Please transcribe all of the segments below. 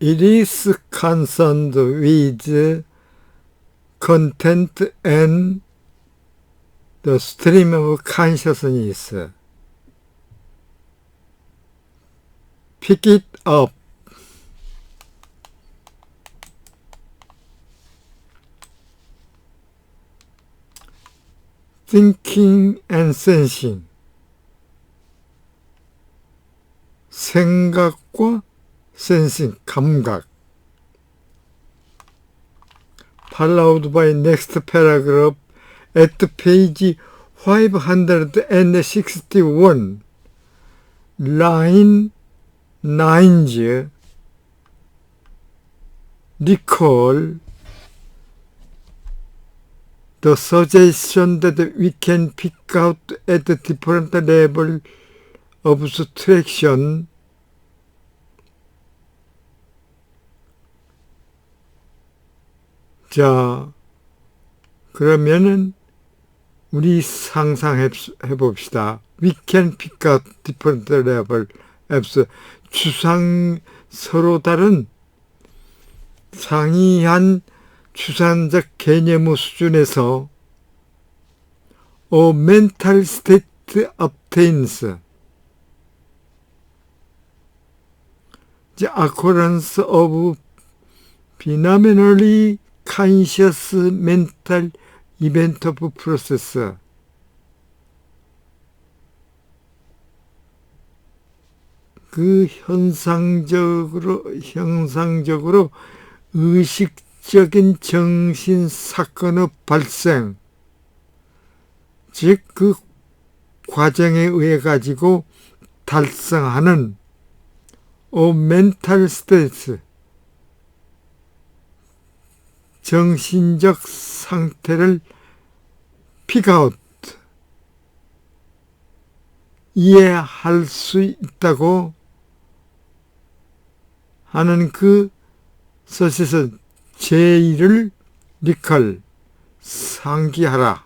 It is concerned with content and the stream of consciousness. Pick it up. Thinking and sensing. 생각과 sensing, 감각. Followed by next paragraph at page 561, line 9. Recall the suggestion that we can pick out at a different level of abstraction 자, 그러면은 우리 상상해 봅시다. We can pick out different level of 서로 다른 상이한 추상적 개념의 수준에서 a mental state obtains the occurrence of phenomenally conscious mental event of process. 그 형상적으로 의식적인 정신 사건의 발생, 즉 그 과정에 의해 가지고 달성하는 mental state, 정신적 상태를 pick out, 이해할 수 있다고 하는 그 것에서 제1을 recall, 상기하라.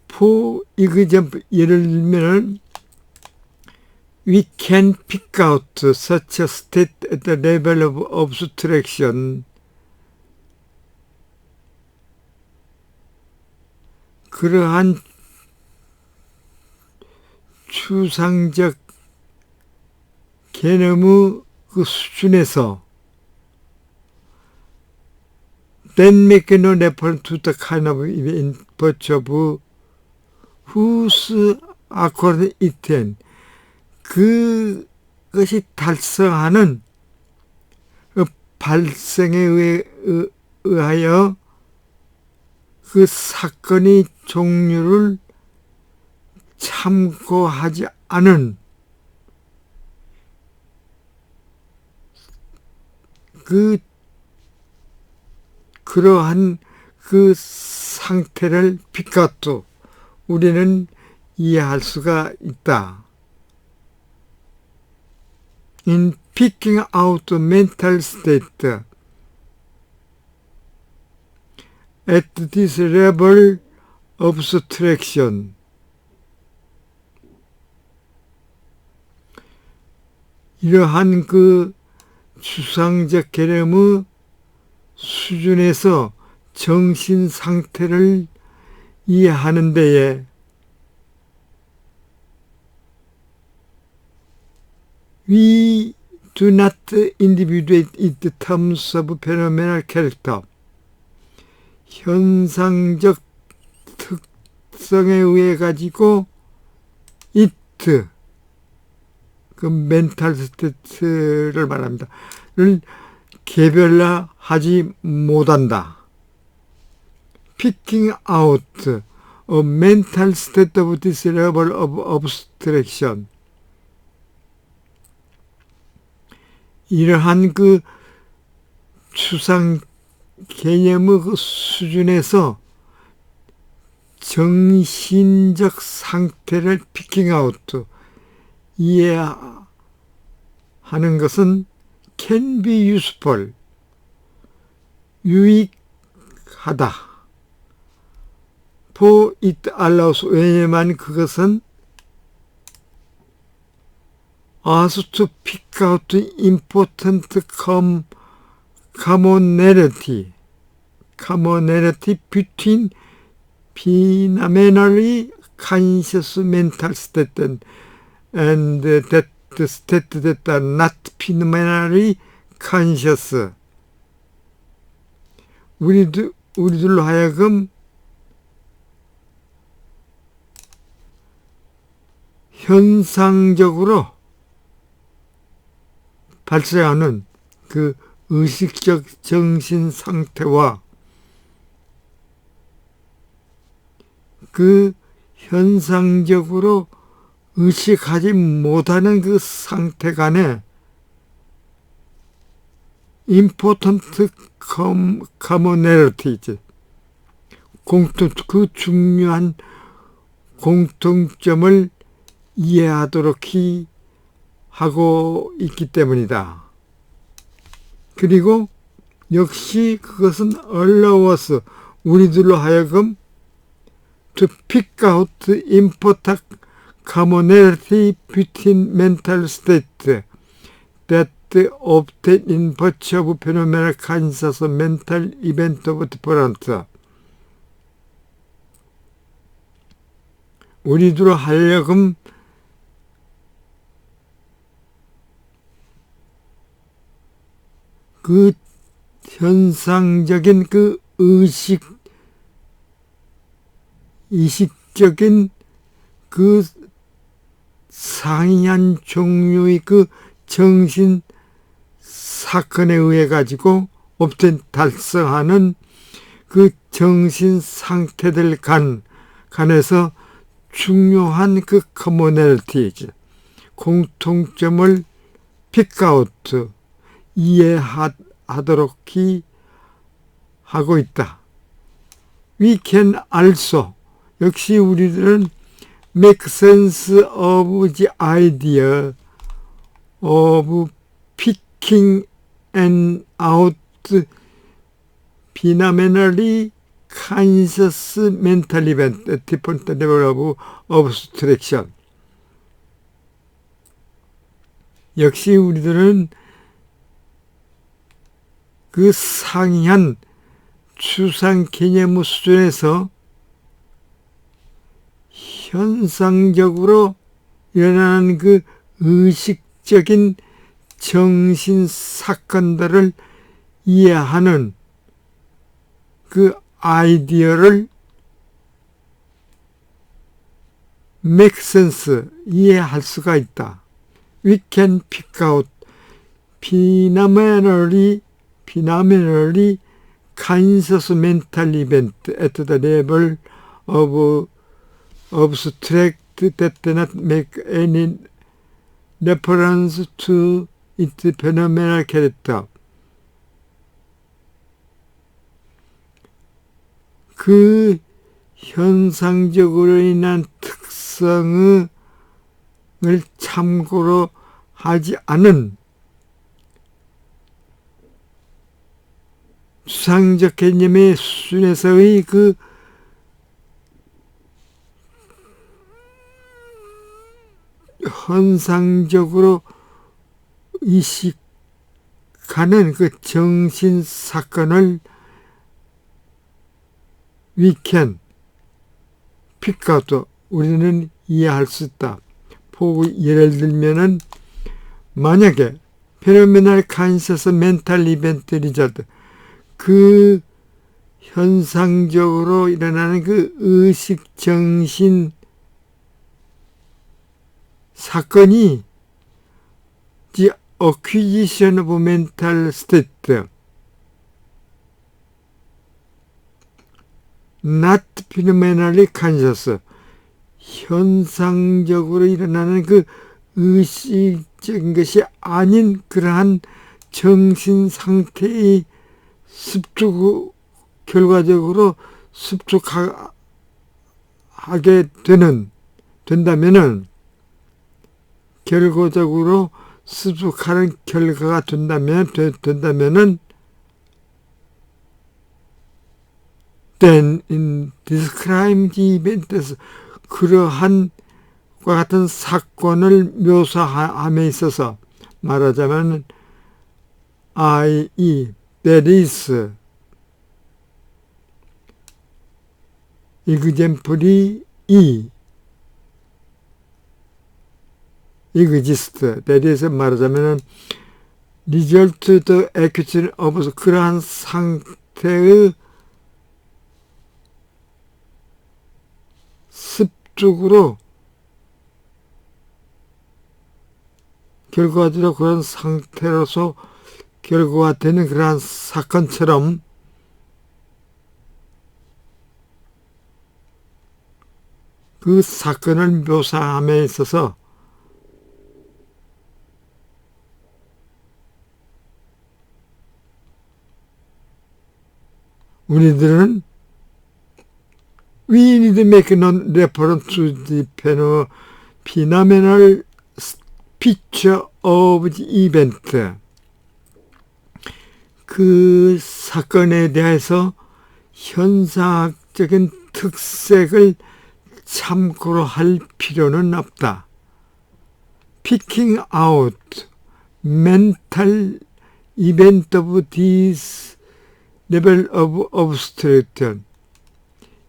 For example, 예를 들면 we can pick out such a state at the level of abstraction. 그러한 추상적 개념의 그 수준에서 then make no reference to the kind of event of whose accord it can. 그것이 달성하는 발생에 의하여 그 사건의 종류를 참고하지 않은 그러한 그 상태를 피카도 우리는 이해할 수가 있다. In picking out mental state at this level of abstraction, 이러한 그 추상적 개념의 수준에서 정신 상태를 이해하는 데에 we do not individuate in terms of phenomenal character. 현상적 특성에 의해 가지고 it, 그 멘탈 스테이트를 말합니다. 를 개별화하지 못한다. Picking out a mental state of this level of abstraction. 이러한 그 추상 개념의 그 수준에서 정신적 상태를 피킹 아웃, 이해하는 것은 can be useful, 유익하다. For it allows, 왜냐면 그것은 us to pick out important commonality between phenomenally conscious mental state and that state that are not phenomenally conscious. 우리들로 하여금 현상적으로 발생하는 그 의식적 정신 상태와 그 현상적으로 의식하지 못하는 그 상태 간에 important commonality, 그 중요한 공통점을 이해하도록 하고 있기 때문이다. 그리고 역시 그것은 allow us, 우리들로 하여금 to pick out important commonality between mental state that obtain in virtue of phenomenal conscious mental event of different. 우리들로 하여금 그 현상적인 그 의식적인 그 상이한 종류의 그 정신 사건에 의해 가지고 달성하는 그 정신 상태들 간에서 중요한 그 커머널티, 공통점을 픽아웃, 이해하도록 하고 있다. We can also, 역시 우리들은 make sense of the idea of picking out phenomenally conscious mental event at different level of abstraction. 역시 우리들은 그 상이한 추상 개념 수준에서 현상적으로 일어나는 그 의식적인 정신 사건들을 이해하는 그 아이디어를 make sense, 이해할 수가 있다. We can pick out phenomenally conscious mental event at the level of abstract that do not make any reference to its phenomenal character. 그 현상적으로 인한 특성을 참고로 하지 않은 추상적 개념의 수준에서의 그 현상적으로 이식하는 그 정신 사건을 we can pick out, 우리는 이해할 수 있다. 예를 들면은 만약에 phenomenal conscious mental event result, 그 현상적으로 일어나는 그 의식 정신 사건이 the acquisition of mental state, not phenomenally conscious, 현상적으로 일어나는 그 의식적인 것이 아닌 그러한 정신 상태의 결과적으로 습득하게 된다면은, 결과적으로 습득하는 결과가 된다면은, then in describe the event, 그러한 같은 사건을 묘사함에 있어서 말하자면 i.e. that is example E exist that is 말하자면 result the acquisition of 그러한 상태의 습적으로 결과적으로 그런 상태로서 결과가 되는 그러한 사건처럼 그 사건을 묘사함에 있어서 우리들은 we need to make no reference to the phenomenal picture of the event. 그 사건에 대해서 현상학적인 특색을 참고로 할 필요는 없다. Picking out mental event of this level of abstraction.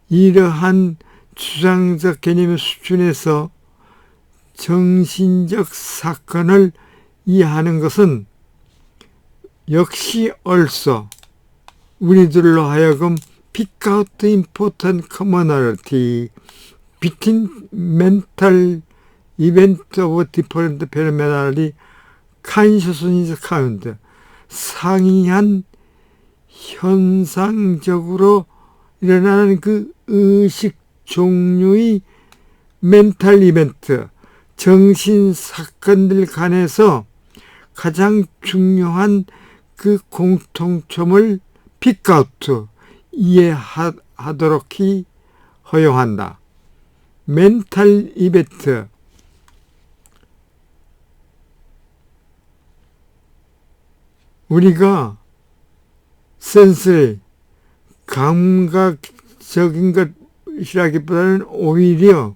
이러한 추상적 개념의 수준에서 정신적 사건을 이해하는 것은 역시 also 우리들로 하여금 pick out the important commonality between mental event of different phenomenally consciousness count 상이한 현상적으로 일어나는 그 의식 종류의 멘탈 이벤트, 정신 사건들 간에서 가장 중요한 그 공통점을 픽아웃, 이해하도록 허용한다. 멘탈 이벤트, 우리가 센스리, 감각적인 것이라기보다는 오히려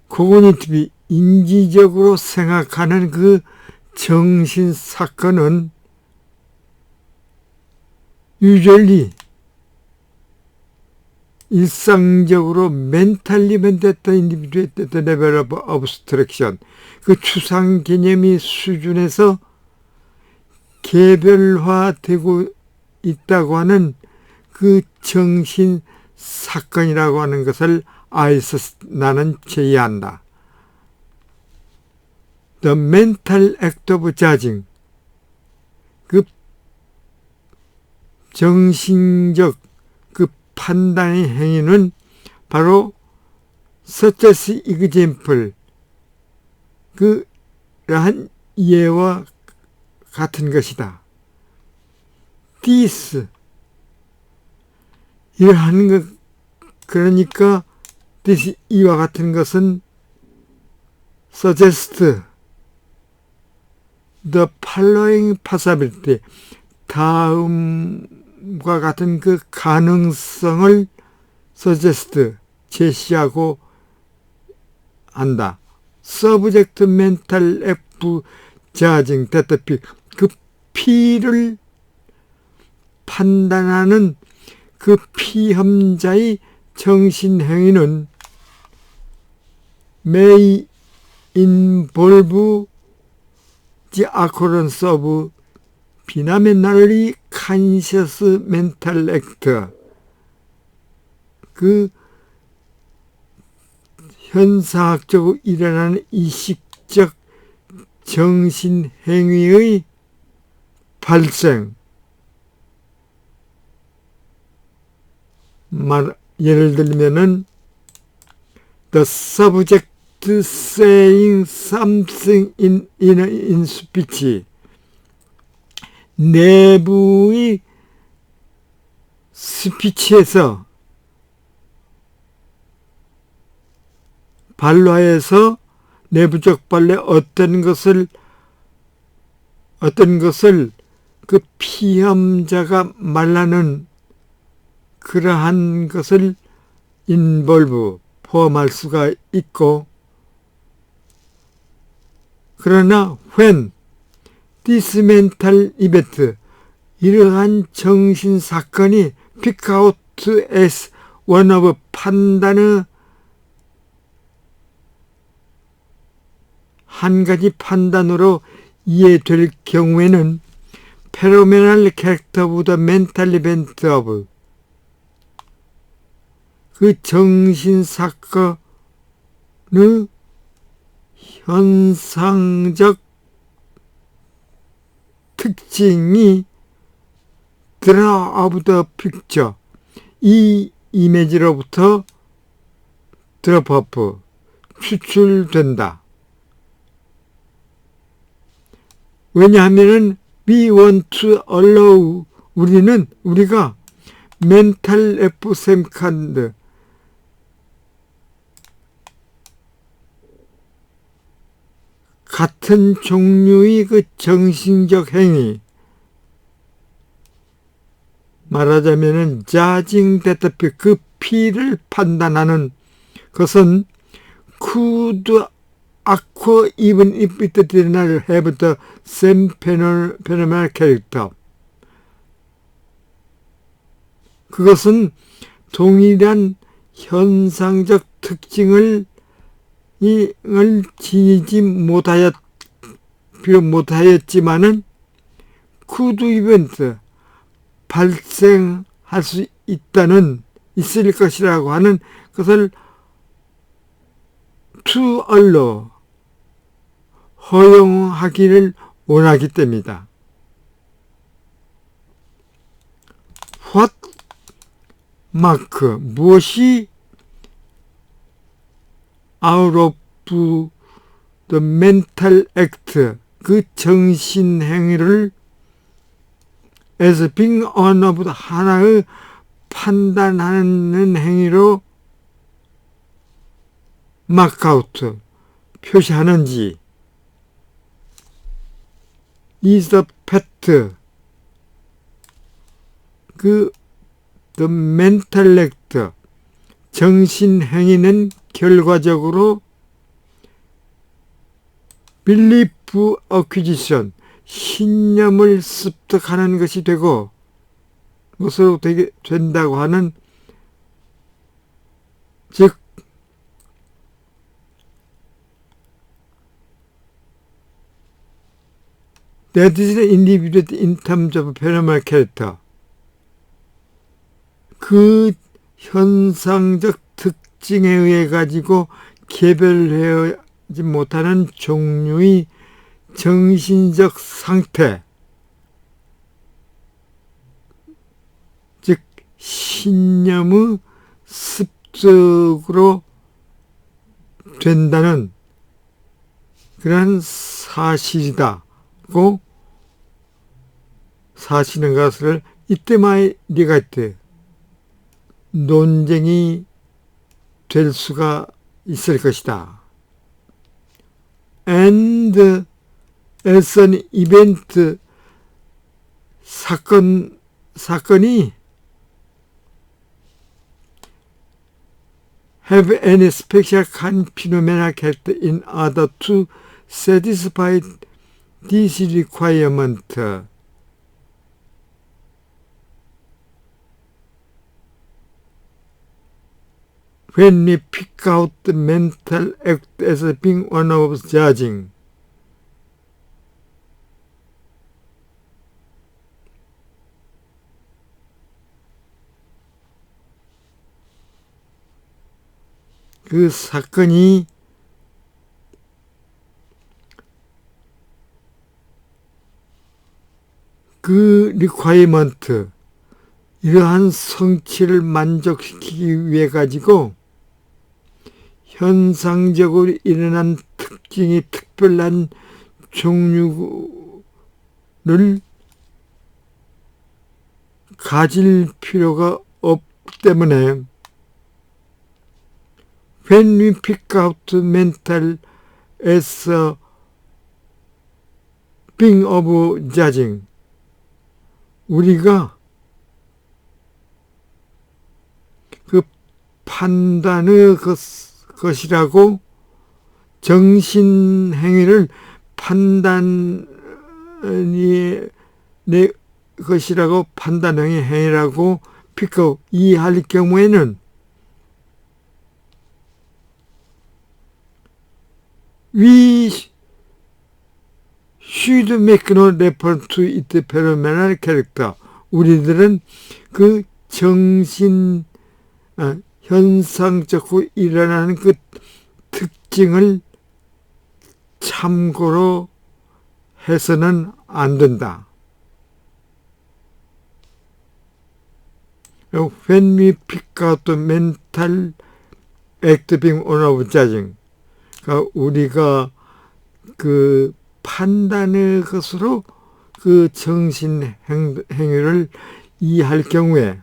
코그니티브, 인지적으로 생각하는 그 정신 사건은 유절리 일상적으로 멘탈리면 됐다 인디비듀에 됐다 레벨 오브 어브스트랙션 그 추상 개념의 수준에서 개별화되고 있다고 하는 그 정신 사건이라고 하는 것을 아이서 나는 제의한다. The mental act of judging, 그 정신적 그 판단의 행위는 바로 such as example, 그러한 예와 같은 것이다. This, 이러한 것, 그러니까 this, 이와 같은 것은 suggest the following possibility, 다음과 같은 그 가능성을 suggest, 제시하고 한다. Subject mental F judging that 그 피를 판단하는 그 피험자의 정신행위는 may involve the occurrence of phenomenally conscious mental act, 그 현상학적으로 일어나는 의식적 정신행위의 발생, 예를 들면은 the subject saying something in speech, 내부의 스피치에서 발로하여서 내부적 발로에 어떤 것을 그 피험자가 말하는 그러한 것을 involve 포함할 수가 있고, 그러나 when this mental event 이러한 정신사건이 pick out as one of 판단의 한 가지 판단으로 이해될 경우에는 phenomenal character of the mental event of 그 정신사건의 현상적 특징이 draw of the picture 이 이미지로부터 drop off 추출된다. 왜냐하면은 we want to allow 우리가 mental absence 같은 종류의 그 정신적 행위 말하자면은 judging that 그 피를 판단하는 것은 could occur even if it did not have the same phenomenal character. 그것은 동일한 현상적 특징을 지니지 못하였지만은 could event 발생할 수 있을 것이라고 하는 것을 to allow 허용하기를 원하기 때문이다. What mark 무엇이 out of the mental act 그 정신행위를 as being one of the 하나의 판단하는 행위로 mark out 표시하는지 is the fact 그 the mental act 정신행위는 결과적으로 belief acquisition 신념을 습득하는 것이 되고 것으로 된다고 하는 즉 that is individual in terms of phenomenal character 그 현상적 특징에 의해 가지고 개별하지 못하는 종류의 정신적 상태 즉 신념의 습득으로 된다는 그런 사실이다고 사실인 것을 이때마이 리가이트 논쟁이 될 수가 있을 것이다. And as an event 사건이 have any special kind phenomenal character in order to satisfy this requirement. When we pick out the mental act as being one of judging, 그 사건이 그 리콰이먼트 이러한 성취를 만족시키기 위해 가지고 현상적으로 일어난 특징이 특별한 종류를 가질 필요가 없기 때문에 when we pick out mental as being of judging 우리가 그 판단의 것이라고, 정신행위를 판단의 내 것이라고, 판단형의 행위라고 이해할 경우에는 we should make no reference to its phenomenal character. 우리들은 그 현상적으로 일어나는 그 특징을 참고로 해서는 안 된다. When we pick out the mental act being one of judging. 그러니까 우리가 그 판단의 것으로 그 정신 행위를 이해할 경우에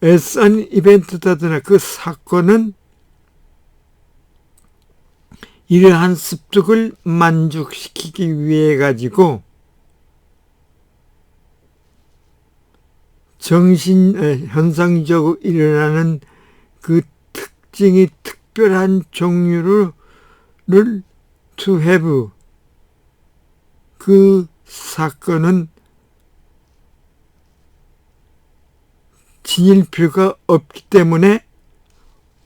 as an event 다드나 그 사건은 이러한 습득을 만족시키기 위해 가지고 현상적으로 일어나는 그 특징이 특별한 종류를 to have, 그 사건은 지닐 필요가 없기 때문에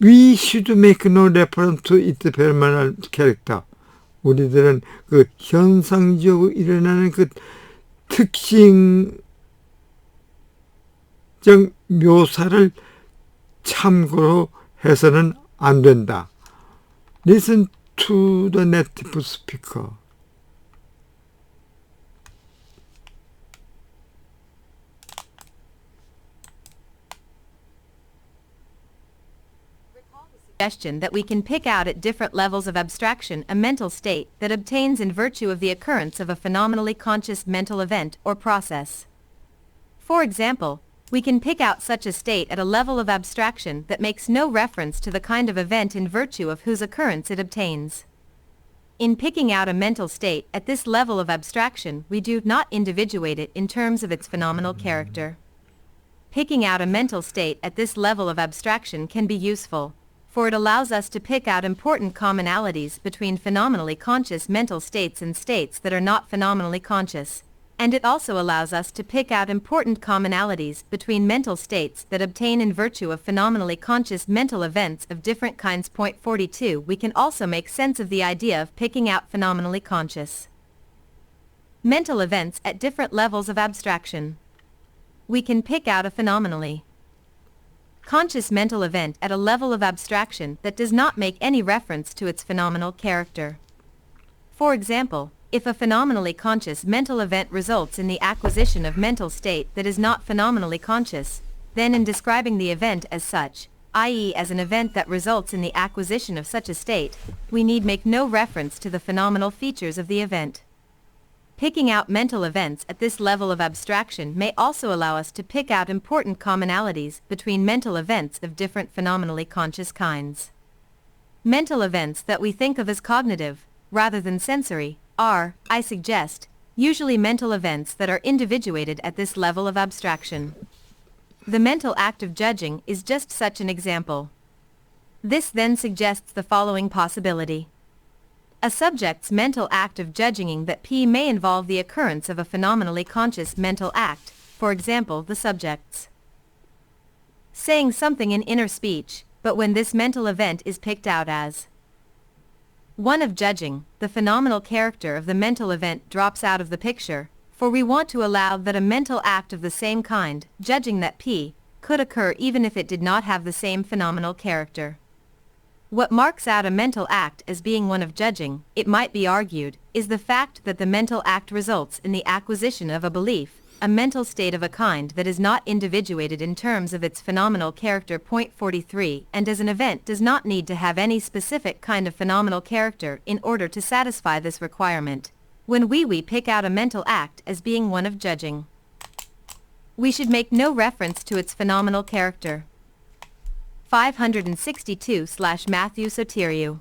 we should make no reference to its phenomenal character. 우리들은 그 현상적으로 일어나는 그 특징적 묘사를 참고로 해서는 안 된다. Listen to the native speaker. Suggestion that we can pick out at different levels of abstraction a mental state that obtains in virtue of the occurrence of a phenomenally conscious mental event or process. For example, we can pick out such a state at a level of abstraction that makes no reference to the kind of event in virtue of whose occurrence it obtains. In picking out a mental state at this level of abstraction, we do not individuate it in terms of its phenomenal character. Picking out a mental state at this level of abstraction can be useful, for it allows us to pick out important commonalities between phenomenally conscious mental states and states that are not phenomenally conscious, and it also allows us to pick out important commonalities between mental states that obtain in virtue of phenomenally conscious mental events of different kinds. Point 42. We can also make sense of the idea of picking out phenomenally conscious mental events at different levels of abstraction. We can pick out a phenomenally conscious mental event at a level of abstraction that does not make any reference to its phenomenal character. For example, if a phenomenally conscious mental event results in the acquisition of mental state that is not phenomenally conscious, then in describing the event as such, i.e. as an event that results in the acquisition of such a state, we need make no reference to the phenomenal features of the event. Picking out mental events at this level of abstraction may also allow us to pick out important commonalities between mental events of different phenomenally conscious kinds. Mental events that we think of as cognitive, rather than sensory, are, I suggest, usually mental events that are individuated at this level of abstraction. The mental act of judging is just such an example. This then suggests the following possibility. A subject's mental act of judging that P may involve the occurrence of a phenomenally conscious mental act, for example the subject's saying something in inner speech, but when this mental event is picked out as one of judging, the phenomenal character of the mental event drops out of the picture, for we want to allow that a mental act of the same kind, judging that P, could occur even if it did not have the same phenomenal character. What marks out a mental act as being one of judging, it might be argued, is the fact that the mental act results in the acquisition of a belief, a mental state of a kind that is not individuated in terms of its phenomenal character. Point 43, and as an event does not need to have any specific kind of phenomenal character in order to satisfy this requirement. When we pick out a mental act as being one of judging, we should make no reference to its phenomenal character. 562/Matthew Soteriou